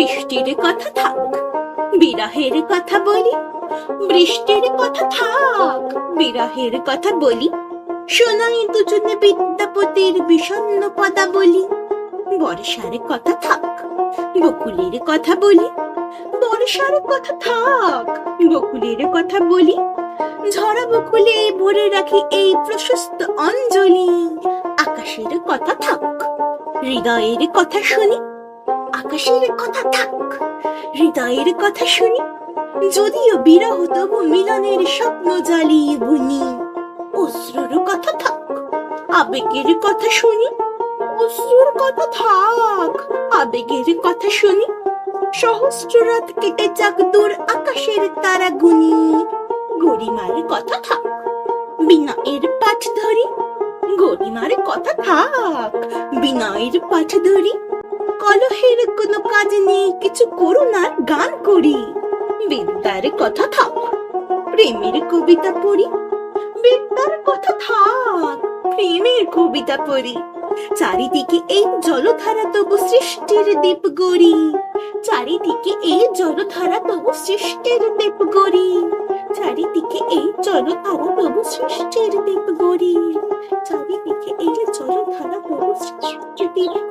বৃষ্টির কথা থাক, বিরহের কথা বলি। বৃষ্টির কথা থাক, বিরহের কথা বলি। শোনাই দুজনে বিদ্যাপতির বিষণ্ণ পদাবলী। বর্ষার কথা থাক, বকুলের কথা বলি। বর্ষার কথা থাক, বকুলের কথা বলি। ঝরা বকুলে ভরে রাখি এই প্রশস্ত অঞ্জলি। আকাশের কথা থাক, হৃদয়ের কথা শুনি। আকাশের কথা থাক, হৃদয়ের কথা শুনি। যদিও বিরহ তবু মিলনের স্বপ্ন জ্বালিয়ে বুনি। অশ্রুর কথা থাক, আবেগের কথা শুনি। অশ্রুর কথা থাক, আবেগের কথা শুনি। সহস্র রাত কেটে যাক দূর আকাশের তারা গুনি। গরিমার কথা থাক, বিনয়ের পাঠ ধরি। গরিমার কথা থাক, বিনয়ের পাঠ ধরি। কলহের কোনো কাজ নেই, কিছু করুণার গান করি। বিদ্যার কথা থাক, প্রেমের কবিতা পড়ি। বিদ্যার কথা থাক, প্রেমের কবিতা পড়ি। চারিদিকে এই জলধারা তবু সৃষ্টির দ্বীপ গড়ি। চারিদিকে এই জলধারা তবু সৃষ্টির দ্বীপ গড়ি। চারিদিকে এই জলধারা তবু সৃষ্টির দ্বীপ গড়ি। চারিদিকে এই জলধারা তবু সৃষ্টির দ্বীপ